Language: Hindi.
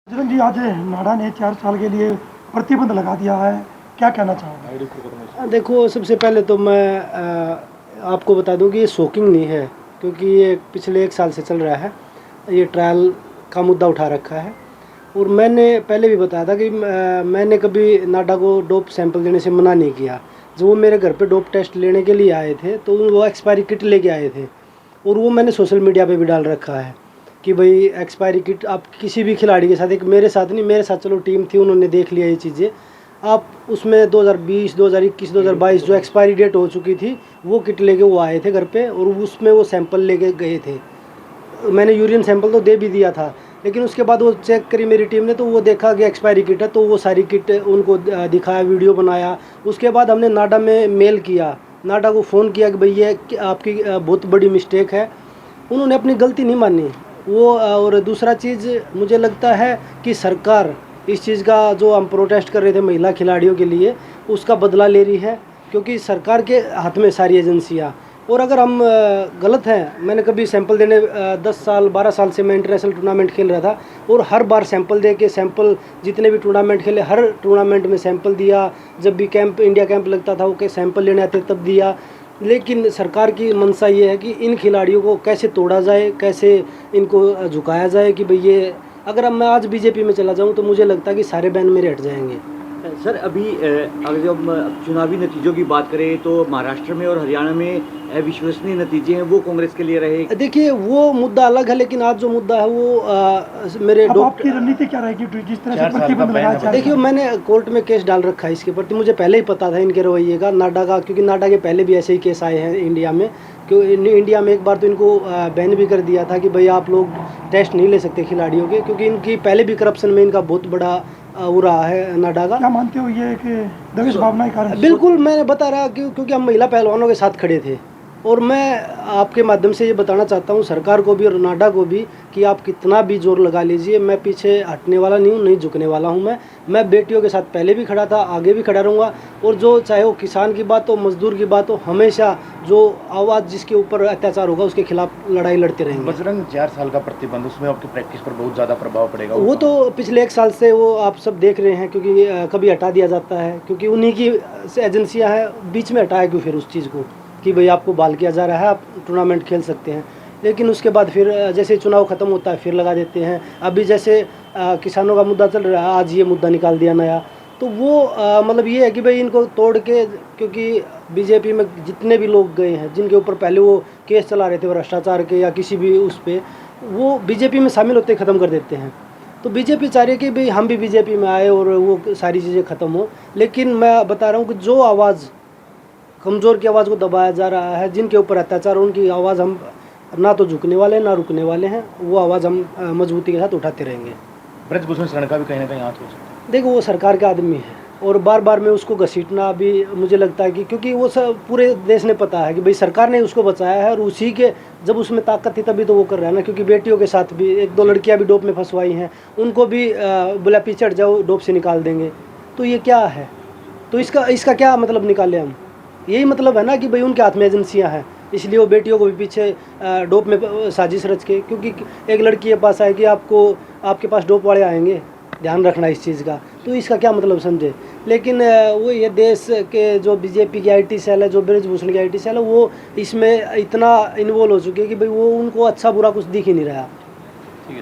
बजरंग जी, आज नाडा ने 4 साल के लिए प्रतिबंध लगा दिया है, क्या कहना चाहोगे? देखो, सबसे पहले तो मैं आपको बता दूं कि ये शॉकिंग नहीं है, क्योंकि ये पिछले 1 साल से चल रहा है। ये ट्रायल का मुद्दा उठा रखा है और मैंने पहले भी बताया था कि मैंने कभी नाडा को डोप सैंपल देने से मना नहीं किया। जब वो मेरे घर पे डोप टेस्ट लेने के लिए आए थे तो वो एक्सपायरी किट लेके आए थे और वो मैंने सोशल मीडिया पे भी डाल रखा है कि भाई एक्सपायरी किट आप किसी भी खिलाड़ी के साथ, एक मेरे साथ नहीं, मेरे साथ चलो टीम थी, उन्होंने देख लिया ये चीज़ें, आप उसमें 2020, 2021, 2022 जो एक्सपायरी डेट हो चुकी थी वो किट लेके वो आए थे घर पे और उसमें वो सैंपल लेके गए थे। मैंने यूरिन सैंपल तो दे भी दिया था, लेकिन उसके बाद वो चेक करी मेरी टीम ने तो वो देखा कि एक्सपायरी किट है, तो वो सारी किट उनको दिखाया, वीडियो बनाया। उसके बाद हमने नाडा में मेल किया, नाडा को फ़ोन किया कि भाई ये आपकी बहुत बड़ी मिस्टेक है। उन्होंने अपनी गलती नहीं मानी वो। और दूसरा चीज़ मुझे लगता है कि सरकार इस चीज़ का, जो हम प्रोटेस्ट कर रहे थे महिला खिलाड़ियों के लिए, उसका बदला ले रही है, क्योंकि सरकार के हाथ में सारी एजेंसियाँ। और अगर हम गलत हैं, मैंने कभी सैंपल देने 10 साल 12 साल से मैं इंटरनेशनल टूर्नामेंट खेल रहा था और हर बार सैंपल दे के, सैंपल जितने भी टूर्नामेंट खेले हर टूर्नामेंट में सैंपल दिया। जब भी कैंप, इंडिया कैंप लगता था, वो के सैंपल लेने आते तब दिया। लेकिन सरकार की मंशा ये है कि इन खिलाड़ियों को कैसे तोड़ा जाए, कैसे इनको झुकाया जाए कि भाई ये, अगर मैं आज बीजेपी में चला जाऊं तो मुझे लगता है कि सारे बैन मेरे हट जाएंगे। सर, अभी अगर जब हम चुनावी नतीजों की बात करें तो महाराष्ट्र में और हरियाणा में अविश्वसनीय नतीजे हैं, वो कांग्रेस के लिए रहे। देखिए, वो मुद्दा अलग है, लेकिन आज जो मुद्दा है वो मेरे आपकी रणनीति क्या रहेगी जिस तरह से प्रतिबंध लगाया? देखिए, मैंने कोर्ट में केस डाल रखा है इसके प्रति। मुझे पहले ही पता था इनके रवैये का, नाडा का, क्योंकि नाडा के पहले भी ऐसे ही केस आए हैं इंडिया में। क्यों इंडिया में एक बार तो इनको बैन भी कर दिया था कि भाई आप लोग टेस्ट नहीं ले सकते खिलाड़ियों के, क्योंकि इनकी पहले भी करप्शन में इनका बहुत बड़ा वो रहा है नाडा का। क्या मानते हो ये कि दबिश भावना के कारण? बिल्कुल, मैंने बता रहा क्योंकि हम महिला पहलवानों के साथ खड़े थे। और मैं आपके माध्यम से ये बताना चाहता हूँ सरकार को भी और नाडा को भी कि आप कितना भी जोर लगा लीजिए, मैं पीछे हटने वाला नहीं हूँ, नहीं झुकने वाला हूँ। मैं बेटियों के साथ पहले भी खड़ा था, आगे भी खड़ा रहूँगा। और जो चाहे वो किसान की बात हो, मजदूर की बात हो, हमेशा जो आवाज़ जिसके ऊपर अत्याचार होगा उसके खिलाफ लड़ाई लड़ते रहेंगे। बजरंग, 4 साल का प्रतिबंध, उसमें आपकी प्रैक्टिस पर बहुत ज़्यादा प्रभाव पड़ेगा। वो तो पिछले 1 साल से वो आप सब देख रहे हैं, क्योंकि कभी हटा दिया जाता है, क्योंकि उन्हीं की एजेंसियाँ हैं, बीच में हटाया क्यों फिर उस चीज़ को कि भाई आपको बाल किया जा रहा है, आप टूर्नामेंट खेल सकते हैं। लेकिन उसके बाद फिर जैसे चुनाव ख़त्म होता है फिर लगा देते हैं। अभी जैसे किसानों का मुद्दा चल रहा है, आज ये मुद्दा निकाल दिया नया, तो वो मतलब ये है कि भाई इनको तोड़ के, क्योंकि बीजेपी में जितने भी लोग गए हैं जिनके ऊपर पहले वो केस चला रहे थे भ्रष्टाचार के या किसी भी उस पर, वो बीजेपी में शामिल होते ख़त्म कर देते हैं। तो बीजेपी चाह रही है कि भाई हम भी बीजेपी में आए और वो सारी चीज़ें ख़त्म हो। लेकिन मैं बता रहा हूँ कि जो आवाज़, कमज़ोर की आवाज़ को दबाया जा रहा है, जिनके ऊपर अत्याचार, उनकी आवाज़ हम ना तो झुकने वाले ना रुकने वाले हैं। वो आवाज़ हम मजबूती के साथ उठाते रहेंगे। ब्रजभूषण शरण का भी कहीं ना कहीं हाथ हो सकता है। देखो, वो सरकार का आदमी है और बार बार में उसको घसीटना भी मुझे लगता है कि, क्योंकि वो सब पूरे देश ने पता है कि भाई सरकार ने उसको बचाया है और उसी के, जब उसमें ताकत थी तभी तो वो कर रहा है ना। क्योंकि बेटियों के साथ भी 1-2 लड़कियां भी डोप में फंसवाई हैं, उनको भी बोला पीछे हट जाओ, डोप से निकाल देंगे। तो ये क्या है? तो इसका क्या मतलब निकाले हम? यही मतलब है ना कि भाई उनके हाथ में एजेंसियां हैं, इसलिए वो बेटियों को भी पीछे डोप में साजिश रच के, क्योंकि एक लड़की के पास आएगी, आपके पास डोप वाले आएंगे, ध्यान रखना इस चीज़ का। तो इसका क्या मतलब समझे? लेकिन वो ये देश के जो बीजेपी की आईटी सेल है, जो ब्रजभूषण की आईटी सेल है, वो इसमें इतना इन्वॉल्व हो चुकी है कि भाई वो, उनको अच्छा बुरा कुछ दिख ही नहीं रहा।